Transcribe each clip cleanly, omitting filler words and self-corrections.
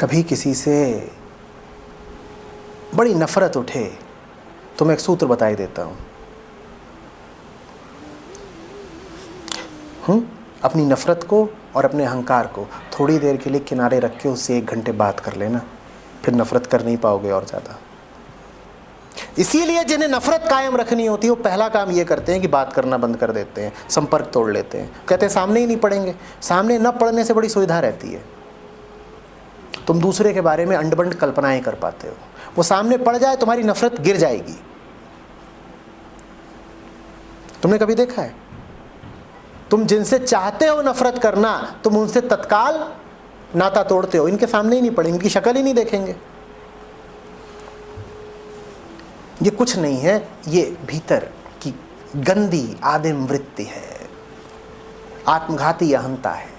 कभी किसी से बड़ी नफ़रत उठे तो मैं एक सूत्र बताई देता हूँ। अपनी नफ़रत को और अपने अहंकार को थोड़ी देर के लिए किनारे रख के उससे 1 घंटे बात कर लेना, फिर नफ़रत कर नहीं पाओगे और ज़्यादा। इसीलिए जिन्हें नफ़रत कायम रखनी होती है वो पहला काम ये करते हैं कि बात करना बंद कर देते हैं, संपर्क तोड़ लेते हैं। कहते हैं सामने ही नहीं पढ़ेंगे। सामने न पढ़ने से बड़ी सुविधा रहती है, तुम दूसरे के बारे में अंडबंड कल्पनाएं कर पाते हो। वो सामने पड़ जाए तुम्हारी नफ़रत गिर जाएगी। तुमने कभी देखा है? तुम जिनसे चाहते हो नफ़रत करना, तुम उनसे तत्काल नाता तोड़ते हो। इनके सामने ही नहीं पड़ेंगे, इनकी शक्ल ही नहीं देखेंगे। ये कुछ नहीं है, ये भीतर की गंदी आदिम वृत्ति है, आत्मघाती अहंता है।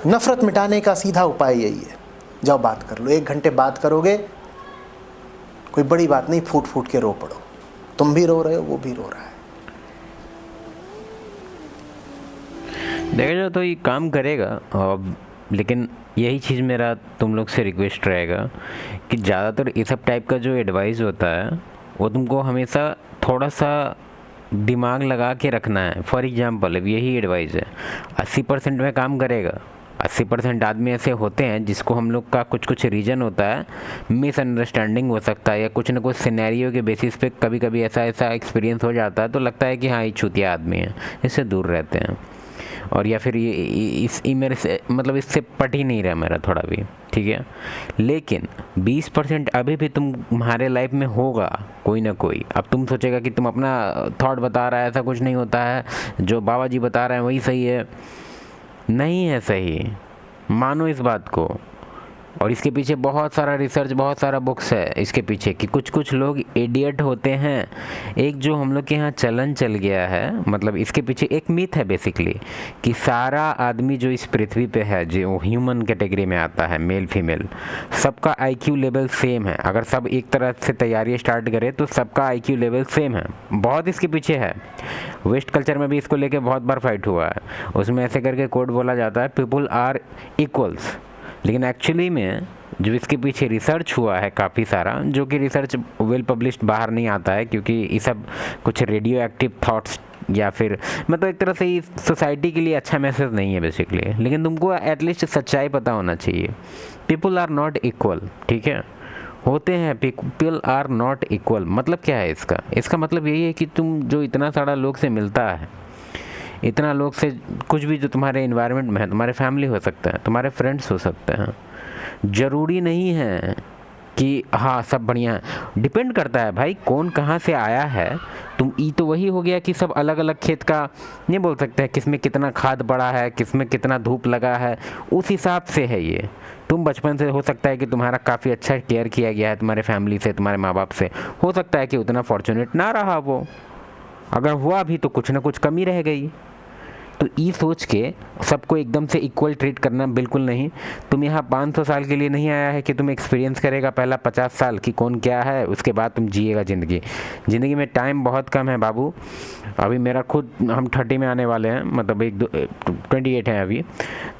नफरत मिटाने का सीधा उपाय यही है, जाओ बात कर लो। 1 घंटे बात करोगे, कोई बड़ी बात नहीं, फूट फूट के रो पड़ो। तुम भी रो रहे हो, वो भी रो रहा है। देखा जाए तो ये काम करेगा, लेकिन यही चीज़ मेरा तुम लोग से रिक्वेस्ट रहेगा कि ज़्यादातर इस सब टाइप का जो एडवाइस होता है वो तुमको हमेशा थोड़ा सा दिमाग लगा के रखना है। फॉर एग्जांपल अब यही एडवाइस है, 80% में काम करेगा। 80% आदमी ऐसे होते हैं जिसको हम लोग का कुछ रीज़न होता है, मिसअंडरस्टैंडिंग हो सकता है, या कुछ ना कुछ सिनेरियो के बेसिस पे कभी कभी ऐसा एक्सपीरियंस हो जाता है तो लगता है कि हाँ ये छूतिया आदमी है, इससे दूर रहते हैं। और या फिर ये मेरे से मतलब इससे पट ही नहीं रहा मेरा थोड़ा भी, ठीक है। लेकिन 20% अभी भी तुम्हारे लाइफ में होगा कोई ना कोई। अब तुम सोचेगा कि तुम अपना थॉट बता रहा है, ऐसा कुछ नहीं होता है, जो बाबा जी बता रहे हैं वही सही है। नहीं है सही, मानो इस बात को। और इसके पीछे बहुत सारा रिसर्च, बहुत सारा बुक्स है इसके पीछे कि कुछ लोग इडियट होते हैं। एक जो हम लोग के यहाँ चलन चल गया है, मतलब इसके पीछे एक मिथ है बेसिकली कि सारा आदमी जो इस पृथ्वी पे है, जो ह्यूमन कैटेगरी में आता है, मेल फीमेल, सबका आईक्यू लेवल सेम है। अगर सब एक तरह से तैयारी स्टार्ट करें तो सबका आईक्यू लेवल सेम है। बहुत इसके पीछे है। वेस्ट कल्चर में भी इसको लेके बहुत बार फाइट हुआ है। उसमें ऐसे करके कोड बोला जाता है, पीपल आर इक्वल्स। लेकिन एक्चुअली में जो इसके पीछे रिसर्च हुआ है काफ़ी सारा, जो कि रिसर्च वेल पब्लिश्ड बाहर नहीं आता है, क्योंकि ये सब कुछ रेडियो एक्टिव थाट्स या फिर मतलब एक तरह से ये सोसाइटी के लिए अच्छा मैसेज नहीं है बेसिकली। लेकिन तुमको एटलीस्ट सच्चाई पता होना चाहिए। पीपल आर नॉट इक्वल, ठीक है, होते हैं। पीपल आर नॉट इक्वल मतलब क्या है इसका मतलब यही है कि तुम जो इतना सारा लोग से मिलता है, इतना लोग से कुछ भी जो तुम्हारे इन्वायरमेंट में है, तुम्हारे फैमिली हो सकता है, तुम्हारे फ्रेंड्स हो सकते हैं, ज़रूरी नहीं है कि हाँ सब बढ़िया है। डिपेंड करता है भाई कौन कहाँ से आया है। तुम ई तो वही हो गया कि सब अलग अलग खेत का नहीं बोल सकते हैं, किसमें कितना खाद पड़ा है, किसमें कितना धूप लगा है, उस हिसाब से है ये। तुम बचपन से हो सकता है कि तुम्हारा काफ़ी अच्छा केयर किया गया है तुम्हारे फैमिली से, तुम्हारे माँ बाप से, हो सकता है कि उतना फॉर्चुनेट ना रहा वो, अगर हुआ भी तो कुछ ना कुछ कमी रह गई। तो ये सोच के सबको एकदम से इक्वल ट्रीट करना बिल्कुल नहीं। तुम यहाँ 500 साल के लिए नहीं आया है कि तुम एक्सपीरियंस करेगा पहला 50 साल कि कौन क्या है, उसके बाद तुम जिएगा ज़िंदगी में टाइम बहुत कम है बाबू। अभी मेरा खुद, हम 30 में आने वाले हैं, मतलब 28 हैं अभी।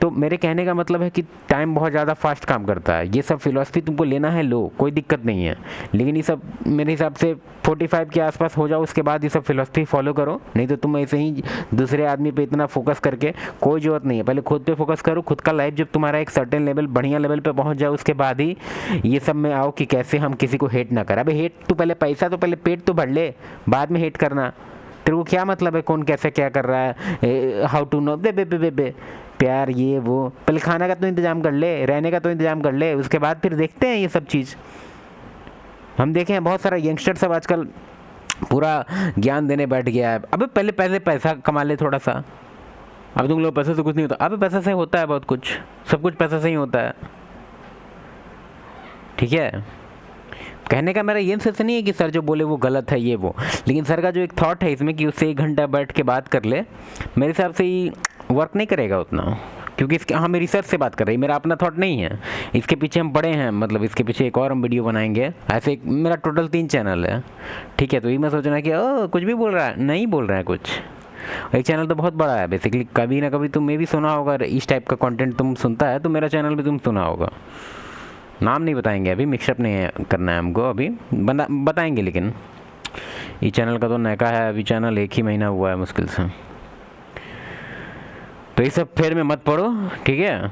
तो मेरे कहने का मतलब है कि टाइम बहुत ज़्यादा फास्ट काम करता है। ये सब फिलॉसफी तुमको लेना है, लो, कोई दिक्कत नहीं है। लेकिन ये सब मेरे हिसाब से 45 के आसपास हो जाओ, उसके बाद ये सब फिलॉसफी फॉलो करो। नहीं तो तुम ऐसे ही दूसरे आदमी पे इतना फोकस करके कोई ज़रूरत नहीं है। पहले खुद पे फोकस करो। खुद का लाइफ जब तुम्हारा एक सर्टेन लेवल, बढ़िया लेवल पे पहुंच जाए, उसके बाद ही ये सब में आओ कि कैसे हम किसी को हेट ना करें। अबे हेट तो पहले पैसा, तो पहले पेट तो भर ले, बाद में हेट करना। तेरे को क्या मतलब है कौन कैसे क्या कर रहा है, हाउ टू नो, बे बे बे बे बे प्यार ये वो। पहले खाना का तो इंतजाम कर ले, रहने का तो इंतजाम कर ले, उसके बाद फिर देखते हैं ये सब चीज़। हम देखे हैं बहुत सारा यंगस्टर सब आजकल पूरा ज्ञान देने बैठ गया है। अबे पहले पैसा कमा ले थोड़ा सा। अब तुम लोग पैसे से कुछ नहीं होता। अबे पैसा से होता है बहुत कुछ, सब कुछ पैसा से ही होता है, ठीक है। कहने का मेरा ये सेंस नहीं है कि सर जो बोले वो गलत है ये वो, लेकिन सर का जो एक थॉट है इसमें कि उससे 1 घंटा बैठ के बात कर ले, मेरे हिसाब से ये वर्क नहीं करेगा उतना। क्योंकि इसके हम रिसर्च से बात कर रहे हैं, मेरा अपना थॉट नहीं है। इसके पीछे हम बड़े हैं, मतलब इसके पीछे एक और हम वीडियो बनाएंगे। ऐसे मेरा टोटल 3 चैनल है, ठीक है। तो ये मैं सोच रहा कि कुछ भी बोल रहा है, नहीं बोल रहा है कुछ। एक चैनल तो बहुत बड़ा है बेसिकली, कभी ना कभी तुमने भी सुना होगा, इस टाइप का कंटेंट तुम सुनता है तो मेरा चैनल भी तुम सुना होगा। नाम नहीं बताएंगे अभी, मिक्सअप नहीं करना है हमको अभी, बताएंगे लेकिन ये चैनल का तो नया है अभी, चैनल 1 ही महीना हुआ है मुश्किल से। तो ये सब फेर में मत पड़ो, ठीक है,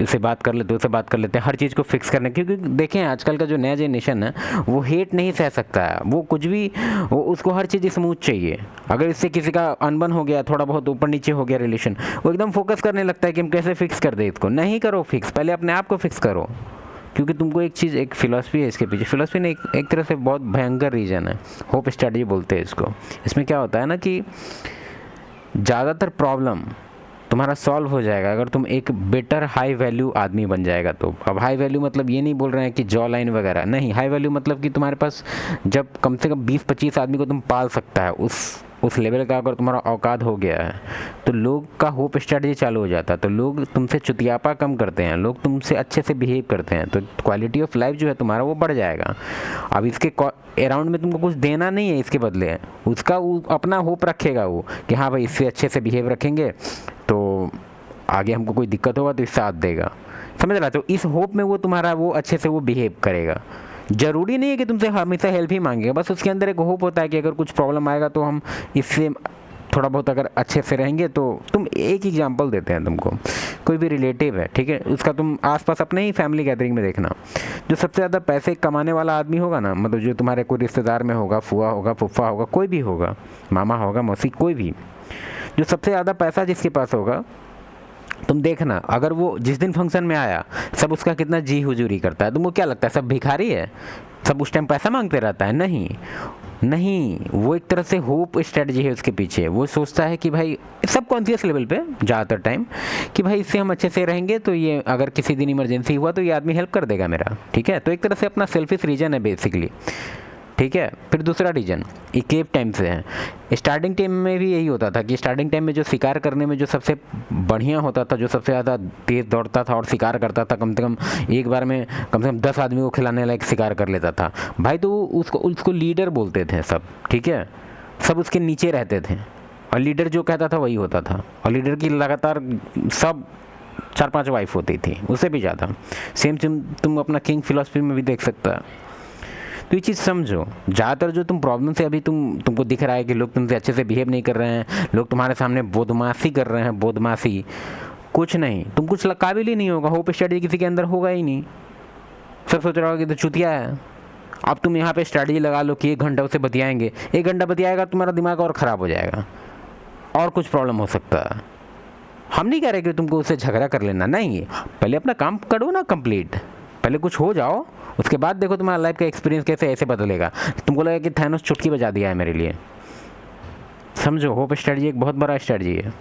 उससे बात कर लेते, उससे बात कर लेते हैं, हर चीज़ को फिक्स करने, क्योंकि देखें आजकल का जो नया जनरेशन है वो हेट नहीं सह सकता है, वो कुछ भी, वो उसको हर चीज़ स्मूथ चाहिए। अगर इससे किसी का अनबन हो गया, थोड़ा बहुत ऊपर नीचे हो गया रिलेशन, वो एकदम फोकस करने लगता है कि हम कैसे फिक्स कर दें इसको। नहीं करो फिक्स, पहले अपने आप को फिक्स करो, क्योंकि तुमको एक चीज़, एक फिलॉसफी है इसके पीछे, फिलॉसफी ने एक तरह से बहुत भयंकर रीजन है, होप स्ट्रैटेजी बोलते हैं इसको। इसमें क्या होता है ना कि ज़्यादातर प्रॉब्लम तुम्हारा सॉल्व हो जाएगा अगर तुम एक बेटर हाई वैल्यू आदमी बन जाएगा तो। अब हाई वैल्यू मतलब ये नहीं बोल रहे हैं कि जॉ लाइन वगैरह, नहीं, हाई वैल्यू मतलब कि तुम्हारे पास जब कम से कम 20-25 आदमी को तुम पाल सकता है, उस लेवल का अगर तुम्हारा औकात हो गया है तो लोग का होप स्ट्रैटेजी चालू हो जाता है, तो लोग तुमसे चुतियापा कम करते हैं, लोग तुमसे अच्छे से बिहेव करते हैं, तो क्वालिटी ऑफ लाइफ जो है तुम्हारा वो बढ़ जाएगा। अब इसके अराउंड में तुमको कुछ देना नहीं है, इसके बदले उसका वो अपना होप रखेगा वो कि हाँ भाई इससे अच्छे से बिहेव रखेंगे तो आगे हमको कोई दिक्कत होगा तो साथ देगा, समझ रहा। तो इस होप में वो तुम्हारा वो अच्छे से वो बिहेव करेगा। ज़रूरी नहीं है कि तुमसे हमेशा हेल्प ही मांगेगा, बस उसके अंदर एक होप होता है कि अगर कुछ प्रॉब्लम आएगा तो हम इससे थोड़ा बहुत अगर अच्छे से रहेंगे तो। तुम एक एग्जांपल देते हैं तुमको, कोई भी रिलेटिव है, ठीक है, उसका तुम आसपास अपने ही फैमिली गैदरिंग में देखना, जो सबसे ज़्यादा पैसे कमाने वाला आदमी होगा ना, मतलब जो तुम्हारे कोई रिश्तेदार में होगा, फुआ होगा, फुफ्फा होगा, कोई भी होगा, मामा होगा, मौसी, कोई भी, जो सबसे ज़्यादा पैसा जिसके पास होगा, तुम देखना अगर वो जिस दिन फंक्शन में आया सब उसका कितना जी हुजूरी करता है। तुमको क्या लगता है सब भिखारी है, सब उस टाइम पैसा मांगते रहता है? नहीं नहीं, वो एक तरह से होप स्ट्रेटजी है उसके पीछे। वो सोचता है कि भाई सब कॉन्शियस लेवल पे ज़्यादातर टाइम कि भाई इससे हम अच्छे से रहेंगे तो ये अगर किसी दिन इमरजेंसी हुआ तो ये आदमी हेल्प कर देगा मेरा, ठीक है। तो एक तरह से अपना सेल्फिश रीजन है बेसिकली, ठीक है। फिर दूसरा रीजन इकेप टाइम से है। स्टार्टिंग टाइम में भी यही होता था कि स्टार्टिंग टाइम में जो शिकार करने में जो सबसे बढ़िया होता था, जो सबसे ज़्यादा तेज़ दौड़ता था और शिकार करता था, कम से कम एक बार में कम से कम 10 आदमी को खिलाने लायक शिकार कर लेता था भाई, तो उसको लीडर बोलते थे सब, ठीक है। सब उसके नीचे रहते थे और लीडर जो कहता था वही होता था, और लीडर की लगातार सब 4-5 वाइफ होती थी, उससे भी ज़्यादा। सेम तुम अपना किंग फिलॉसफी में भी देख सकता है। तो ये चीज़ समझो, ज़्यादातर जो तुम प्रॉब्लम से अभी तुमको दिख रहा है कि लोग तुमसे अच्छे से बिहेव नहीं कर रहे हैं, लोग तुम्हारे सामने बदमाशी कर रहे हैं, बदमाशी, कुछ नहीं, तुम कुछ काबिल ही नहीं होगा, होप स्ट्रैटेजी किसी के अंदर होगा ही नहीं। सब सोच रहा होगा कि तो चुतिया है। अब तुम यहाँ पे स्ट्रैटेजी लगा लो कि 1 घंटा उससे बतियाएंगे, 1 घंटा बतियाएगा तुम्हारा दिमाग और ख़राब हो जाएगा और कुछ प्रॉब्लम हो सकता है। हम नहीं कह रहे कि तुमको उससे झगड़ा कर लेना, नहीं, पहले अपना काम करो ना कंप्लीट, पहले कुछ हो जाओ, उसके बाद देखो तुम्हारा लाइफ का एक्सपीरियंस कैसे ऐसे बदलेगा। तुमको लगेगा कि थैनोस चुटकी बजा दिया है मेरे लिए। समझो, होप स्ट्रैटेजी एक बहुत बड़ा स्ट्रैटेजी है।